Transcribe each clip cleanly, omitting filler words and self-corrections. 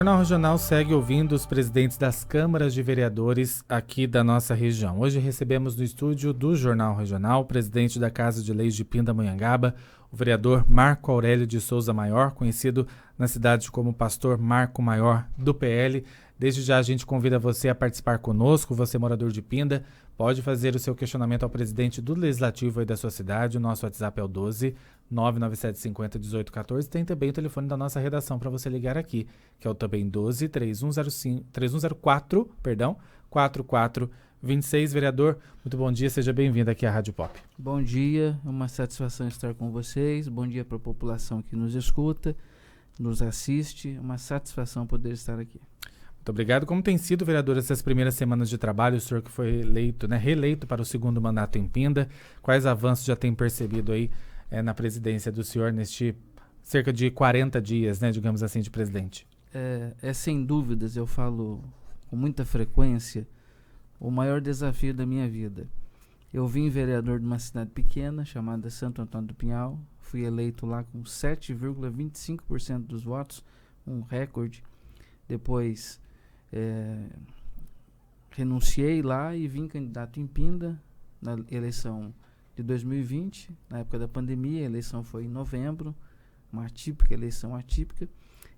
O Jornal Regional segue ouvindo os presidentes das câmaras de vereadores aqui da nossa região. Hoje recebemos no estúdio do Jornal Regional o presidente da Casa de Leis de Pindamonhangaba, o vereador Marco Aurélio de Souza Maior, conhecido na cidade como Pastor Marco Maior do PL. Desde já a gente convida você a participar conosco, você morador de Pinda, pode fazer o seu questionamento ao presidente do Legislativo aí da sua cidade. O nosso WhatsApp é o 12 99750 1814. Tem também o telefone da nossa redação para você ligar aqui, que é o também 12 3104, 4426. Vereador, muito bom dia, seja bem-vindo aqui à Rádio Pop. Bom dia, é uma satisfação estar com vocês. Bom dia para a população que nos escuta, nos assiste. É uma satisfação poder estar aqui. Muito obrigado. Como tem sido, vereador, essas primeiras semanas de trabalho, o senhor que foi eleito, reeleito para o segundo mandato em Pinda, quais avanços já tem percebido aí na presidência do senhor neste cerca de 40 dias, digamos assim, de presidente? Sem dúvidas, eu falo com muita frequência, o maior desafio da minha vida. Eu vim vereador de uma cidade pequena chamada Santo Antônio do Pinhal, fui eleito lá com 7,25% dos votos, um recorde. Depois renunciei lá e vim candidato em Pinda na eleição de 2020, na época da pandemia. A eleição foi em novembro, uma eleição atípica.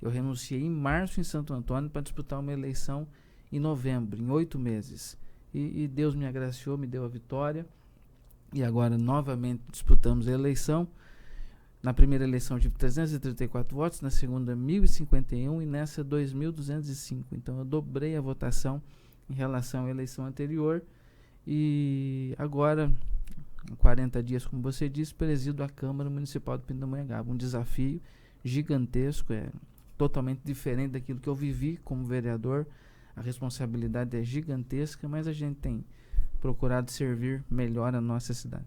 Eu renunciei em março em Santo Antônio para disputar uma eleição em novembro, em 8 meses. E Deus me agraciou, me deu a vitória. E agora novamente disputamos a eleição. Na primeira eleição tive 334 votos, na segunda 1.051 e nessa 2.205. Então eu dobrei a votação em relação à eleição anterior. E agora, em 40 dias, como você disse, presido a Câmara Municipal de Pindamonhangaba. Um desafio gigantesco, totalmente diferente daquilo que eu vivi como vereador. A responsabilidade é gigantesca, mas a gente tem procurado servir melhor a nossa cidade.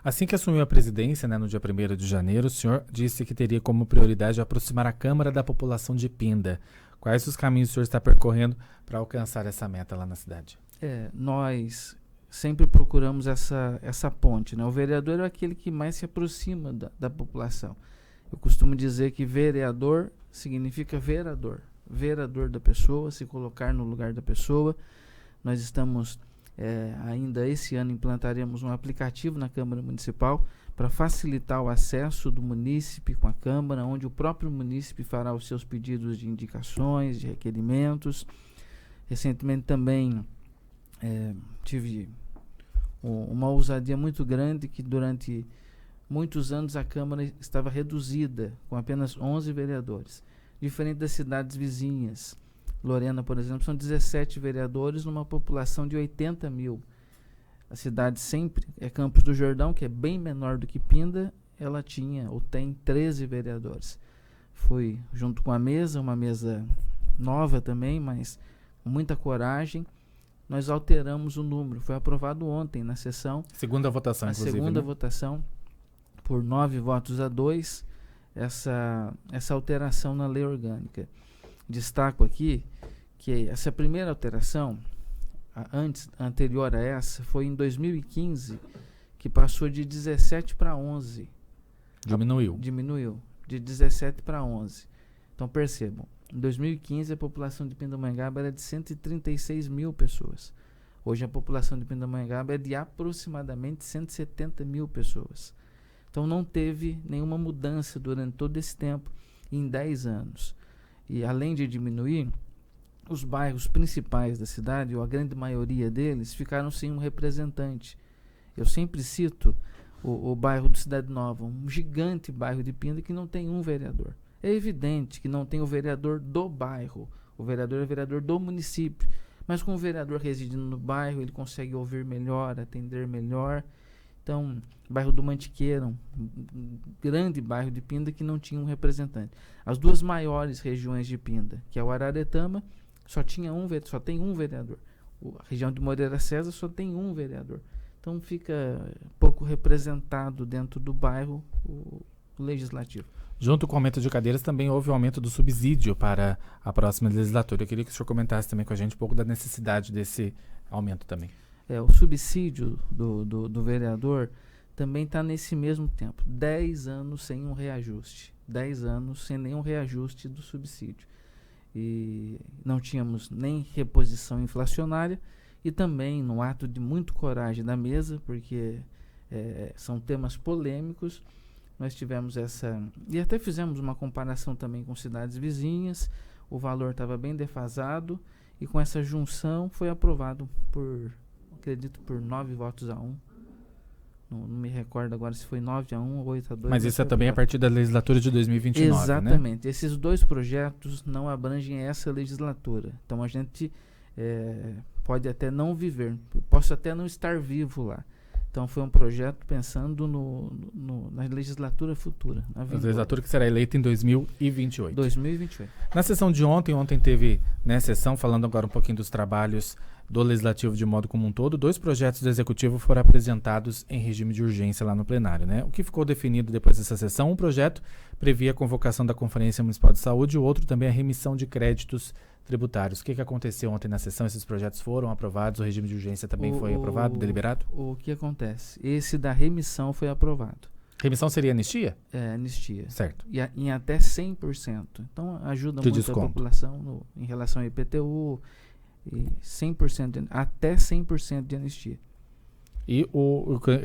Assim que assumiu a presidência, no dia 1º de janeiro, o senhor disse que teria como prioridade aproximar a Câmara da população de Pinda. Quais os caminhos o senhor está percorrendo para alcançar essa meta lá na cidade? Nós sempre procuramos essa ponte. O vereador é aquele que mais se aproxima da população. Eu costumo dizer que vereador significa vereador. Vereador da pessoa, se colocar no lugar da pessoa. Nós estamos... ainda esse ano implantaremos um aplicativo na Câmara Municipal para facilitar o acesso do munícipe com a Câmara, onde o próprio munícipe fará os seus pedidos de indicações, de requerimentos. Recentemente também tive uma ousadia muito grande, que durante muitos anos a Câmara estava reduzida, com apenas 11 vereadores, diferente das cidades vizinhas. Lorena, por exemplo, são 17 vereadores numa população de 80 mil. A cidade sempre é Campos do Jordão, que é bem menor do que Pinda, ela tinha ou tem 13 vereadores. Foi junto com uma mesa nova também, mas com muita coragem, nós alteramos o número. Foi aprovado ontem na sessão. Segunda votação, inclusive. A segunda votação, por 9 votos a 2, essa alteração na lei orgânica. Destaco aqui que essa primeira alteração, anterior a essa, foi em 2015, que passou de 17 para 11. Diminuiu, de 17 para 11. Então percebam, em 2015 a população de Pindamonhangaba era de 136 mil pessoas. Hoje a população de Pindamonhangaba é de aproximadamente 170 mil pessoas. Então não teve nenhuma mudança durante todo esse tempo, em 10 anos. E além de diminuir, os bairros principais da cidade, ou a grande maioria deles, ficaram sem um representante. Eu sempre cito o bairro do Cidade Nova, um gigante bairro de Pinda que não tem um vereador. É evidente que não tem o vereador do bairro, o vereador é o vereador do município, mas com o vereador residindo no bairro, ele consegue ouvir melhor, atender melhor. Então, bairro do Mantiqueira, um grande bairro de Pinda que não tinha um representante. As duas maiores regiões de Pinda, que é o Araretama, só tem um vereador. A região de Moreira César só tem um vereador. Então fica pouco representado dentro do bairro o legislativo. Junto com o aumento de cadeiras, também houve o aumento do subsídio para a próxima legislatura. Eu queria que o senhor comentasse também com a gente um pouco da necessidade desse aumento também. O subsídio do vereador também está nesse mesmo tempo. 10 anos sem um reajuste. 10 anos sem nenhum reajuste do subsídio. e não tínhamos nem reposição inflacionária, e também no ato de muito coragem da mesa, porque são temas polêmicos, nós tivemos essa... E até fizemos uma comparação também com cidades vizinhas, o valor estava bem defasado, e com essa junção foi aprovado acredito, por 9 votos a 1. Não me recordo agora se foi 9-1 ou 8-2. Mas isso é também a partir da legislatura de 2029, exatamente. né? Esses dois projetos não abrangem essa legislatura. Então a gente pode até não viver, posso até não estar vivo lá. Então foi um projeto pensando na legislatura futura. A legislatura que será eleita em 2028. 2028. Na sessão de ontem teve, né, sessão falando agora um pouquinho dos trabalhos do Legislativo de modo como um todo. 2 projetos do Executivo foram apresentados em regime de urgência lá no plenário, né? O que ficou definido depois dessa sessão, um projeto previa a convocação da Conferência Municipal de Saúde, o outro também a remissão de créditos tributários. O que aconteceu ontem na sessão? Esses projetos foram aprovados? O regime de urgência também foi aprovado, deliberado? O que acontece? Esse da remissão foi aprovado. Remissão seria anistia? Anistia. Certo. E em até 100%. Então ajuda muito desconto. A população em relação ao IPTU, e 100%, até 100% de anistia. E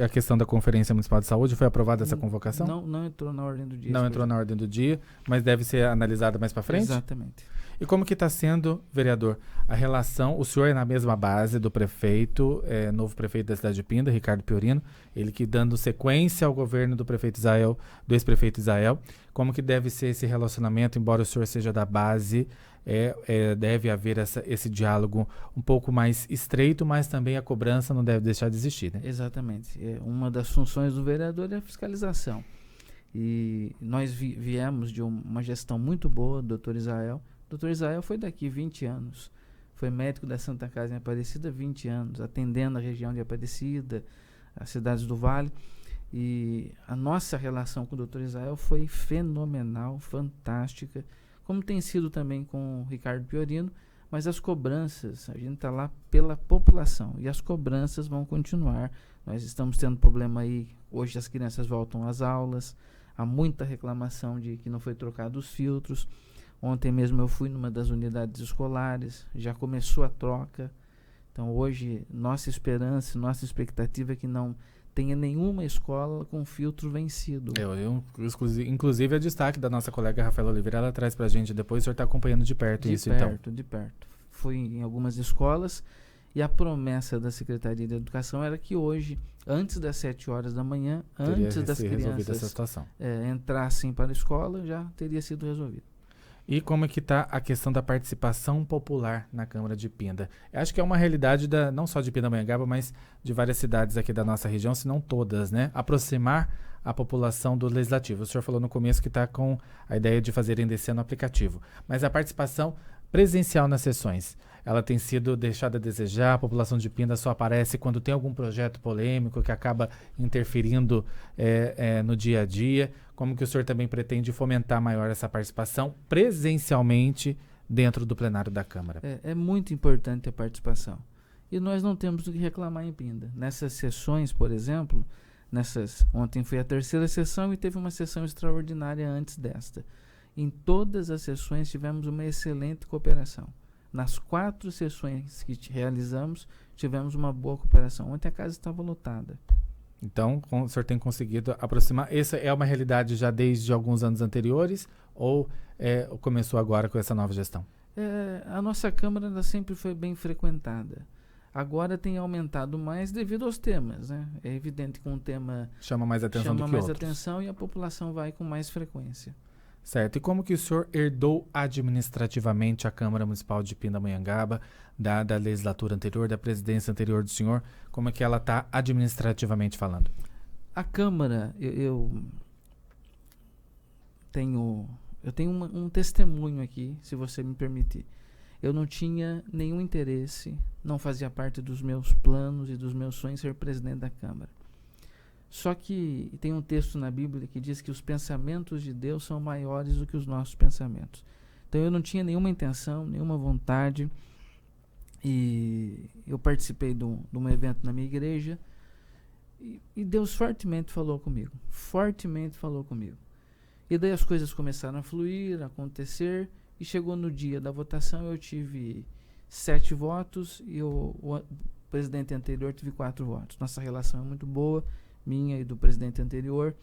a questão da Conferência Municipal de Saúde, foi aprovada essa convocação? Não entrou na ordem do dia. Não entrou na ordem do dia, mas deve ser analisada mais para frente? Exatamente. E como que está sendo, vereador, a relação, o senhor é na mesma base do prefeito, novo prefeito da cidade de Pinda, Ricardo Piorino, ele que dando sequência ao governo do prefeito Israel, do ex-prefeito Israel, como que deve ser esse relacionamento, embora o senhor seja da base, deve haver esse diálogo um pouco mais estreito, mas também a cobrança não deve deixar de existir, né? Exatamente. Uma das funções do vereador é a fiscalização. E nós viemos de uma gestão muito boa do Dr. Israel. O Dr. Israel foi daqui 20 anos. Foi médico da Santa Casa em Aparecida 20 anos, atendendo a região de Aparecida, as cidades do Vale. E a nossa relação com o Dr. Israel foi fenomenal, fantástica, como tem sido também com o Ricardo Piorino, mas as cobranças, a gente está lá pela população, e as cobranças vão continuar. Nós estamos tendo problema aí, hoje as crianças voltam às aulas, há muita reclamação de que não foi trocado os filtros. Ontem mesmo eu fui numa das unidades escolares, já começou a troca. Então hoje nossa esperança, nossa expectativa é que não tenha nenhuma escola com filtro vencido. Inclusive, é destaque da nossa colega Rafaela Oliveira, ela traz pra gente depois, o senhor está acompanhando de perto isso, então. De perto. Fui em algumas escolas e a promessa da Secretaria de Educação era que hoje, antes das 7 horas da manhã, antes das crianças essa situação. Entrassem para a escola, já teria sido resolvido. E como é que está a questão da participação popular na Câmara de Pinda? Eu acho que é uma realidade não só de Pindamonhangaba, mas de várias cidades aqui da nossa região, se não todas, né? Aproximar a população do Legislativo. O senhor falou no começo que está com a ideia de fazerem descer no aplicativo. Mas a participação presencial nas sessões, ela tem sido deixada a desejar, a população de Pinda só aparece quando tem algum projeto polêmico que acaba interferindo no dia a dia. Como que o senhor também pretende fomentar maior essa participação presencialmente dentro do plenário da Câmara? É muito importante a participação. E nós não temos o que reclamar em Pinda. Nessas sessões, por exemplo, ontem foi a 3ª sessão e teve uma sessão extraordinária antes desta. Em todas as sessões tivemos uma excelente cooperação. Nas 4 sessões que realizamos, tivemos uma boa cooperação. Ontem a casa estava lotada. Então, o senhor tem conseguido aproximar. Essa é uma realidade já desde alguns anos anteriores ou começou agora com essa nova gestão? A nossa Câmara ela sempre foi bem frequentada. Agora tem aumentado mais devido aos temas, né? É evidente que um tema chama mais atenção do que outros. Atenção e a população vai com mais frequência. Certo. E como que o senhor herdou administrativamente a Câmara Municipal de Pindamonhangaba, da legislatura anterior, da presidência anterior do senhor? Como é que ela está administrativamente falando? A Câmara, eu tenho um testemunho aqui, se você me permitir. Eu não tinha nenhum interesse, não fazia parte dos meus planos e dos meus sonhos ser presidente da Câmara. Só que tem um texto na Bíblia que diz que os pensamentos de Deus são maiores do que os nossos pensamentos. Então eu não tinha nenhuma intenção, nenhuma vontade. E eu participei de um evento na minha igreja e Deus fortemente falou comigo. Fortemente falou comigo. E daí as coisas começaram a fluir, a acontecer. e chegou no dia da votação, eu tive 7 votos e o presidente anterior teve 4 votos. Nossa relação é muito boa, minha e do presidente anterior.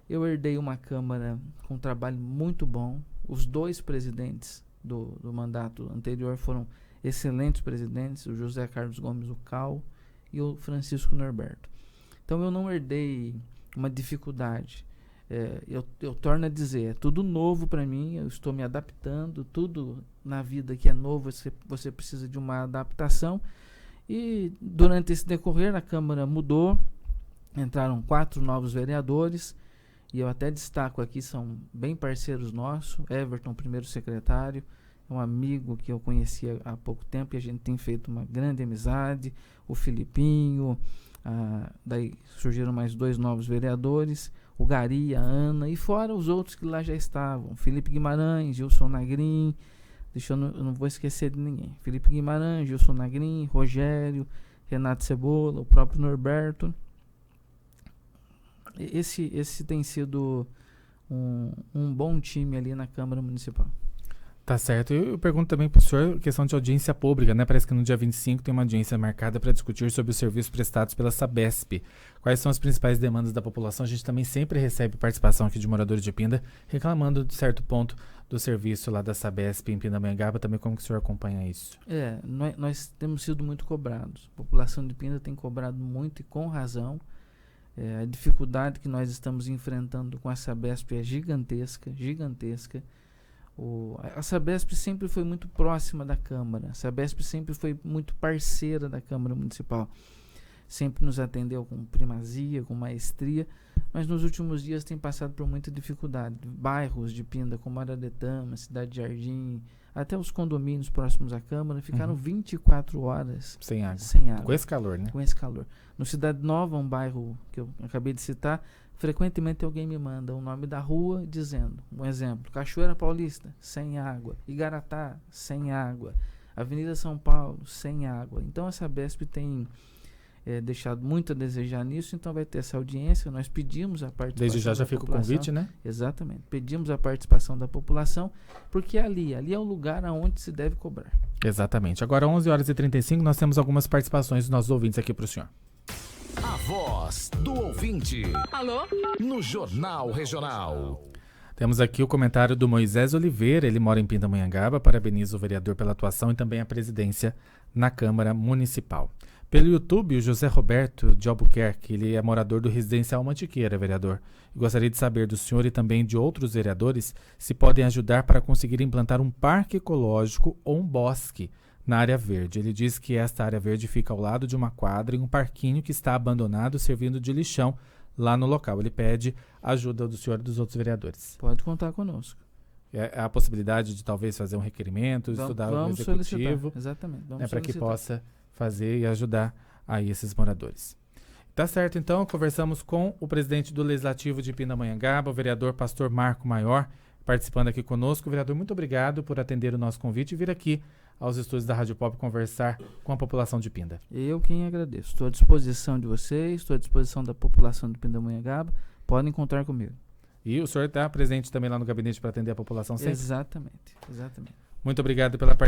Eu herdei uma Câmara com um trabalho muito bom. Os 2 presidentes do mandato anterior foram excelentes presidentes, o José Carlos Gomes Ucal e o Francisco Norberto. Então eu não herdei uma dificuldade. Eu torno a dizer, é tudo novo para mim, eu estou me adaptando, tudo na vida que é novo, você precisa de uma adaptação. E durante esse decorrer a Câmara mudou, entraram 4 novos vereadores, e eu até destaco aqui, são bem parceiros nossos. Everton, primeiro secretário, é um amigo que eu conhecia há pouco tempo e a gente tem feito uma grande amizade. O Filipinho, daí surgiram mais 2 novos vereadores, o Gari, a Ana, e fora os outros que lá já estavam, Felipe Guimarães, Gilson Nagrin, eu não vou esquecer de ninguém, Felipe Guimarães, Gilson Nagrin, Rogério, Renato Cebola, o próprio Norberto. Esse tem sido um bom time ali na Câmara Municipal. Tá certo. Eu pergunto também para o senhor questão de audiência pública, né? Parece que no dia 25 tem uma audiência marcada para discutir sobre os serviços prestados pela Sabesp. Quais são as principais demandas da população? A gente também sempre recebe participação aqui de moradores de Pinda reclamando de certo ponto do serviço lá da Sabesp em Pindamonhangaba. Também como que o senhor acompanha isso? Nós temos sido muito cobrados. A população de Pinda tem cobrado muito e com razão. A dificuldade que nós estamos enfrentando com a Sabesp é gigantesca. A Sabesp sempre foi muito próxima da Câmara. A Sabesp sempre foi muito parceira da Câmara Municipal. Sempre nos atendeu com primazia, com maestria, mas nos últimos dias tem passado por muita dificuldade. Bairros de Pinda, como Araretama, Cidade Jardim, até os condomínios próximos à Câmara, ficaram 24 horas sem água. Com esse calor, né? Com esse calor. No Cidade Nova, um bairro que eu acabei de citar, frequentemente alguém me manda o nome da rua dizendo, um exemplo, Cachoeira Paulista, sem água, Igaratá, sem água, Avenida São Paulo, sem água. Então a Sabesp tem deixado muito a desejar nisso, então vai ter essa audiência. Nós pedimos a participação Desde já fica o convite, né? Exatamente, pedimos a participação da população, porque ali é o lugar aonde se deve cobrar. Exatamente. Agora 11h35, nós temos algumas participações dos nossos ouvintes aqui para o senhor. A voz do ouvinte. Alô? No Jornal Regional. Temos aqui o comentário do Moisés Oliveira, ele mora em Pindamonhangaba, parabeniza o vereador pela atuação e também a presidência na Câmara Municipal. Pelo YouTube, o José Roberto de Albuquerque, ele é morador do Residencial Mantiqueira, vereador. Gostaria de saber do senhor e também de outros vereadores se podem ajudar para conseguir implantar um parque ecológico ou um bosque na área verde. Ele diz que esta área verde fica ao lado de uma quadra e um parquinho que está abandonado, servindo de lixão lá no local. Ele pede ajuda do senhor e dos outros vereadores. Pode contar conosco. É a possibilidade de talvez fazer um requerimento, estudar o executivo, exatamente, para que possa fazer e ajudar aí esses moradores. Tá certo, então, conversamos com o presidente do Legislativo de Pindamonhangaba, o vereador Pastor Marco Maior, participando aqui conosco. Vereador, muito obrigado por atender o nosso convite e vir aqui aos estúdios da Rádio Pop conversar com a população de Pinda. Eu quem agradeço. Estou à disposição de vocês, estou à disposição da população de Pindamonhangaba. Podem contar comigo. E o senhor está presente também lá no gabinete para atender a população sempre? Exatamente. Muito obrigado pela participação.